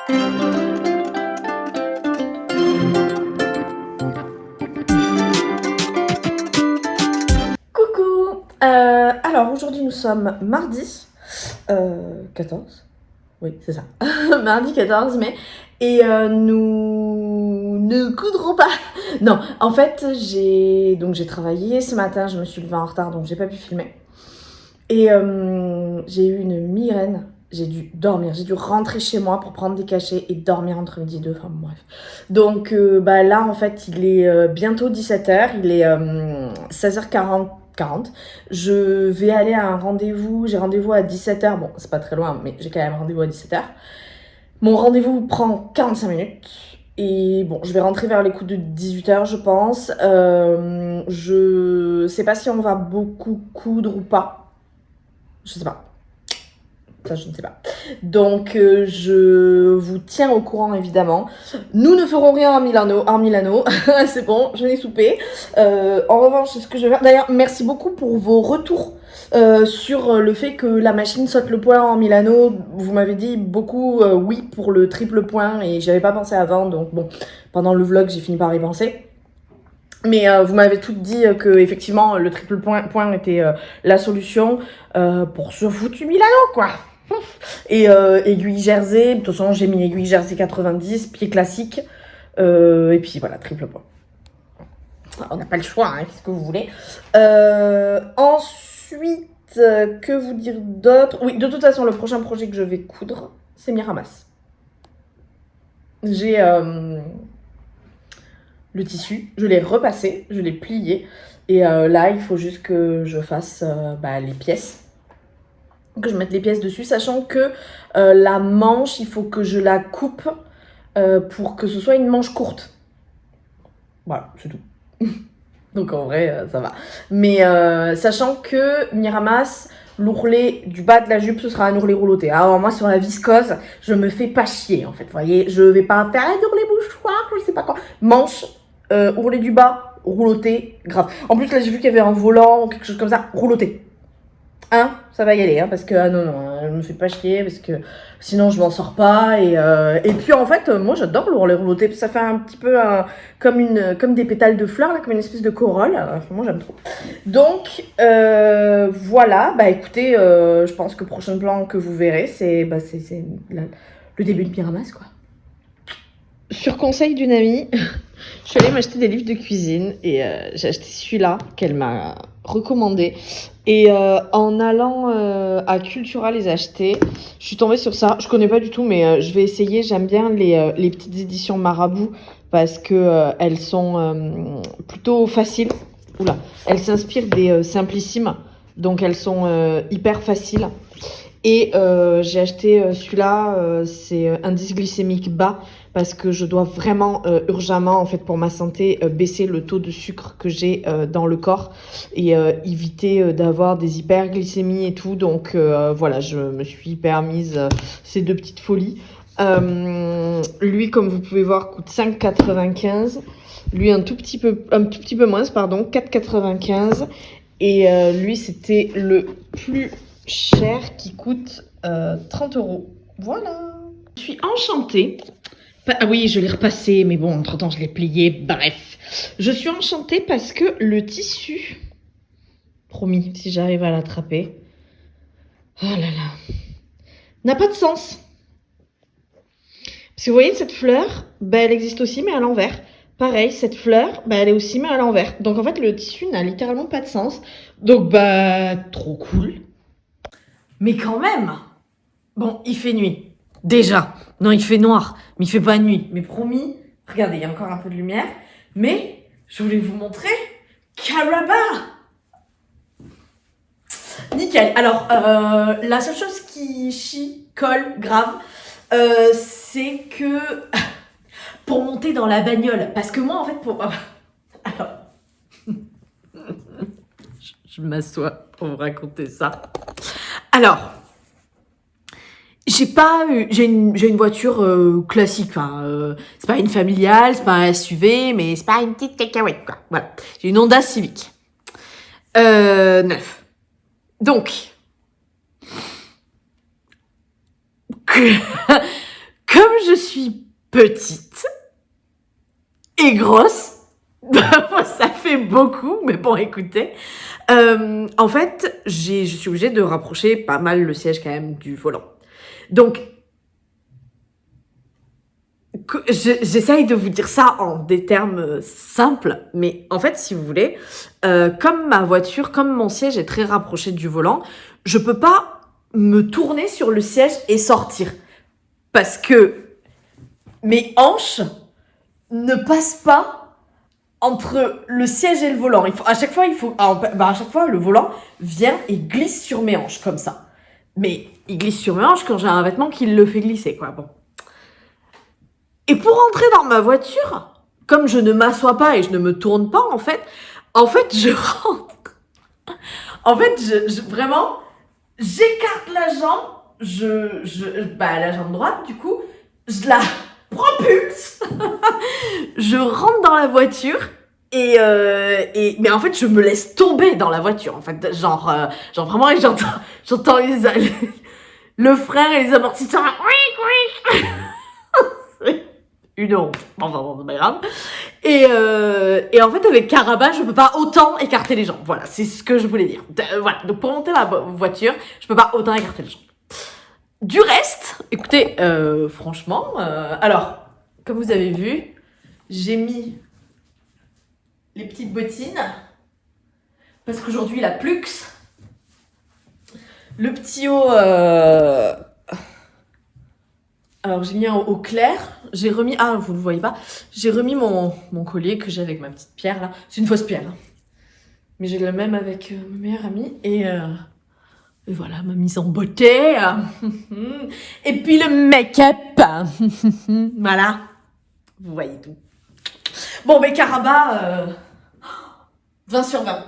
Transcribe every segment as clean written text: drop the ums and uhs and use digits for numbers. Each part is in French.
Coucou. Alors aujourd'hui nous sommes mardi 14. Oui, c'est ça. Mardi 14 mai. Et nous ne coudrons pas. Non, en fait, j'ai travaillé ce matin, je me suis levée en retard, donc j'ai pas pu filmer. Et j'ai eu une migraine. J'ai dû dormir, j'ai dû rentrer chez moi pour prendre des cachets et dormir entre midi et deux, enfin bref. Donc là, en fait, il est bientôt 17h, il est 16h40. Je vais aller à un rendez-vous, j'ai rendez-vous à 17h, bon, c'est pas très loin, mais j'ai quand même rendez-vous à 17h. Mon rendez-vous prend 45 minutes. Et bon, je vais rentrer vers les coups de 18h, je pense. Je sais pas si on va beaucoup coudre ou pas. Je sais pas. Ça, je ne sais pas. Donc, je vous tiens au courant, évidemment. Nous ne ferons rien en Milano. C'est bon, je n'ai soupé. En revanche, c'est ce que je vais faire. D'ailleurs, merci beaucoup pour vos retours sur le fait que la machine saute le point en Milano. Vous m'avez dit beaucoup oui pour le triple point et j'y avais pas pensé avant. Donc, bon, pendant le vlog, j'ai fini par y penser. Mais vous m'avez toutes dit que effectivement le triple point était la solution pour ce foutu Milano, quoi. Et aiguille jersey, de toute façon j'ai mis aiguille jersey 90, pied classique, et puis voilà, triple point. On n'a pas le choix, hein, qu'est-ce que vous voulez. Ensuite, que vous dire d'autre? Oui, de toute façon, le prochain projet que je vais coudre, c'est Miramas. J'ai le tissu, je l'ai repassé, je l'ai plié, et là, il faut juste que je fasse les pièces. Que je mette les pièces dessus, sachant que la manche, il faut que je la coupe pour que ce soit une manche courte. Voilà, c'est tout. Donc en vrai, ça va. Mais sachant que Miramas, l'ourlet du bas de la jupe, ce sera un ourlet rouloté. Alors moi, sur la viscose, je me fais pas chier, en fait. Vous voyez, je vais pas faire un ourlet mouchoir, je sais pas quoi. Manche, ourlet du bas, rouloté, grave. En plus, là, j'ai vu qu'il y avait un volant ou quelque chose comme ça, rouloté. Hein, ça va y aller, hein, parce que non, je me fais pas chier, parce que sinon je m'en sors pas. Et puis en fait, moi j'adore l'ourlet rouloté, ça fait un petit peu comme des pétales de fleurs, là, comme une espèce de corolle. Moi j'aime trop. Donc voilà, écoutez, je pense que le prochain plan que vous verrez, c'est le début de Miramas, quoi. Sur conseil d'une amie, je suis allée m'acheter des livres de cuisine et j'ai acheté celui-là qu'elle m'a recommandé. Et en allant à Cultura les acheter, je suis tombée sur ça. Je connais pas du tout, mais je vais essayer. J'aime bien les petites éditions Marabout parce que elles sont plutôt faciles. Oula, elles s'inspirent des Simplissimes, donc elles sont hyper faciles. Et j'ai acheté celui-là, c'est indice glycémique bas parce que je dois vraiment urgemment, en fait, pour ma santé, baisser le taux de sucre que j'ai dans le corps et éviter d'avoir des hyperglycémies et tout. Donc voilà, je me suis permise ces deux petites folies. Lui, comme vous pouvez voir, coûte 5,95. Lui, un tout petit peu moins, pardon, 4,95. Et lui, c'était le plus cher qui coûte 30 €. Voilà. Je suis enchantée. Ah oui, je l'ai repassé, mais bon, entre-temps, je l'ai plié. Bref. Je suis enchantée parce que le tissu, promis, si j'arrive à l'attraper, oh là là, n'a pas de sens. Parce que vous voyez, cette fleur, elle existe aussi, mais à l'envers. Pareil, cette fleur, elle est aussi, mais à l'envers. Donc en fait, le tissu n'a littéralement pas de sens. Donc trop cool. Mais quand même, bon, il fait nuit. Déjà. Non, il fait noir, mais il fait pas nuit. Mais promis, regardez, il y a encore un peu de lumière. Mais je voulais vous montrer Caraba. Nickel. Alors, la seule chose qui colle grave, c'est que pour monter dans la bagnole. Parce que moi, en fait, alors, je m'assois pour vous raconter ça. Alors, j'ai une voiture classique, enfin, c'est pas une familiale, c'est pas un SUV, mais c'est pas une petite cacahuète, quoi. Voilà. J'ai une Honda Civic. Neuf. Donc, que comme je suis petite et grosse, ça fait beaucoup, mais bon, écoutez. En fait, je suis obligée de rapprocher pas mal le siège quand même du volant. Donc, j'essaye de vous dire ça en des termes simples, mais en fait, si vous voulez, comme ma voiture, comme mon siège est très rapproché du volant, je peux pas me tourner sur le siège et sortir. Parce que mes hanches ne passent pas entre le siège et le volant. À chaque fois, le volant vient et glisse sur mes hanches, comme ça. Mais il glisse sur mes hanches quand j'ai un vêtement qui le fait glisser, quoi. Bon. Et pour entrer dans ma voiture, comme je ne m'assois pas et je ne me tourne pas, en fait, je rentre. En fait, vraiment, j'écarte la jambe, la jambe droite, du coup, je la propulse. Je rentre dans la voiture mais en fait, je me laisse tomber dans la voiture. En fait, genre vraiment, et j'entends le frein et les amortisseurs. Oui, oui. Une honte. Enfin, bon, c'est pas grave. Et en fait, avec Caraba, je peux pas autant écarter les jambes. Voilà, c'est ce que je voulais dire. Voilà. Donc, pour monter la voiture, je peux pas autant écarter les jambes. Du reste, écoutez, franchement, alors, comme vous avez vu, j'ai mis les petites bottines parce qu'aujourd'hui, la Plux, le petit haut. Alors, j'ai mis un au clair. J'ai remis... Ah, vous ne le voyez pas. J'ai remis mon collier que j'ai avec ma petite pierre, là. C'est une fausse pierre. Hein. Mais j'ai le même avec ma meilleure amie. Et voilà, ma mise en beauté. Et puis le make-up. Voilà. Vous voyez tout. Bon, mais Caraba, 20 sur 20.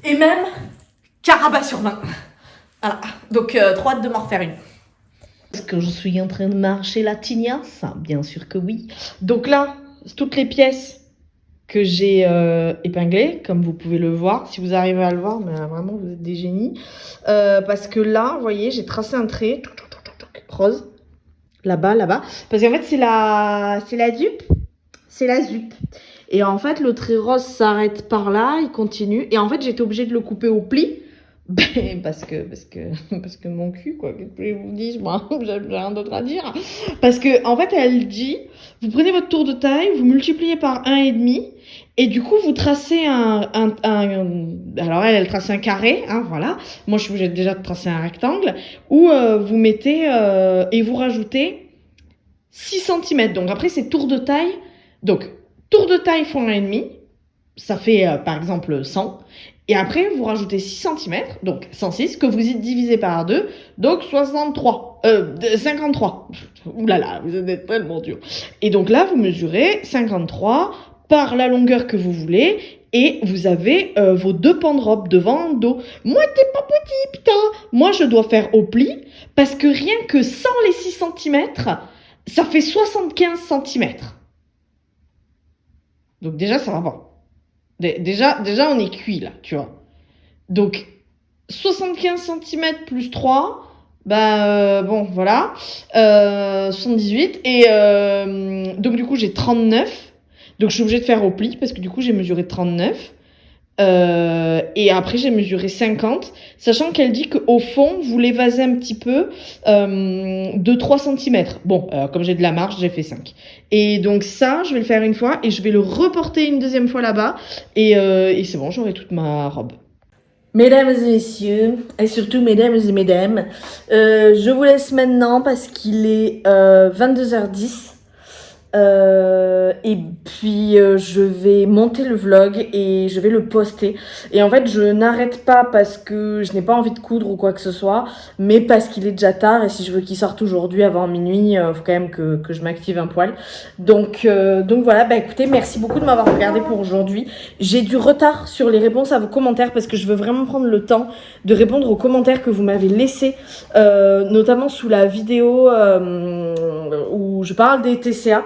Et même Caraba sur 20. Voilà. Donc, trop hâte de m'en refaire une. Est-ce que je suis en train de marcher la tignasse? Bien sûr que oui. Donc là, toutes les pièces que j'ai épinglées, comme vous pouvez le voir, si vous arrivez à le voir, mais vraiment vous êtes des génies. Parce que là, vous voyez, j'ai tracé un trait rose, là-bas. Parce qu'en fait, c'est la ZUP. C'est la ZUP. Et en fait, le trait rose s'arrête par là, il continue. Et en fait, j'étais obligée de le couper au pli. Parce que mon cul, quoi, qu'est-ce que je vous dis, moi, j'ai rien d'autre à dire. Parce que, en fait, elle dit, vous prenez votre tour de taille, vous multipliez par 1,5, et du coup, vous tracez alors elle trace un carré, hein, voilà. Moi, je suis obligée déjà de tracer un rectangle, où vous mettez, et vous rajoutez 6 cm. Donc après, c'est tour de taille. Donc, tour de taille fois 1,5, ça fait, par exemple, 100. Et après, vous rajoutez 6 cm, donc 106, que vous divisez par 2, donc 53. Ouh là là, vous êtes tellement dur. Et donc là, vous mesurez 53 par la longueur que vous voulez, et vous avez vos 2 pans de robe devant, dos. Moi, t'es pas petit, putain. Moi, je dois faire au pli, parce que rien que sans les 6 cm, ça fait 75 cm. Donc déjà, ça va pas. Déjà, on est cuit, là, tu vois. Donc, 75 cm plus 3, bon, voilà. 78. Et donc, du coup, j'ai 39. Donc, je suis obligée de faire au pli, parce que du coup, j'ai mesuré 39. Et après, j'ai mesuré 50, sachant qu'elle dit qu'au fond, vous l'évasez un petit peu de 3 cm. Bon, comme j'ai de la marge, j'ai fait 5. Et donc ça, je vais le faire une fois et je vais le reporter une deuxième fois là-bas. Et c'est bon, j'aurai toute ma robe. Mesdames et messieurs, et surtout mesdames et mesdames, je vous laisse maintenant parce qu'il est 22h10. Et puis je vais monter le vlog et je vais le poster. Et en fait, je n'arrête pas parce que je n'ai pas envie de coudre ou quoi que ce soit, mais parce qu'il est déjà tard et si je veux qu'il sorte aujourd'hui avant minuit, faut quand même que je m'active un poil. Donc voilà, écoutez, merci beaucoup de m'avoir regardé pour aujourd'hui. J'ai du retard sur les réponses à vos commentaires parce que je veux vraiment prendre le temps de répondre aux commentaires que vous m'avez laissés, notamment sous la vidéo où je parle des TCA.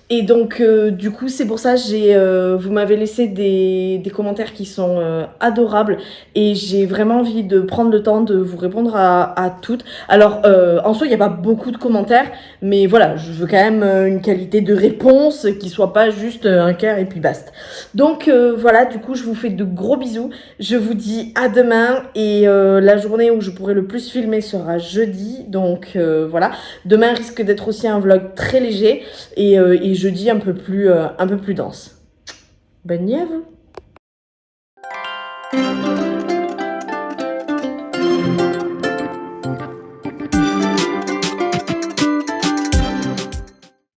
Et donc, du coup, c'est pour ça, vous m'avez laissé des commentaires qui sont adorables et j'ai vraiment envie de prendre le temps de vous répondre à toutes. Alors, en soi, il n'y a pas beaucoup de commentaires, mais voilà, je veux quand même une qualité de réponse qui soit pas juste un cœur et puis basta. Donc, voilà, du coup, je vous fais de gros bisous. Je vous dis à demain et la journée où je pourrai le plus filmer sera jeudi. Donc, voilà. Demain risque d'être aussi un vlog très léger et jeudi un peu plus dense. Bonne nuit à vous!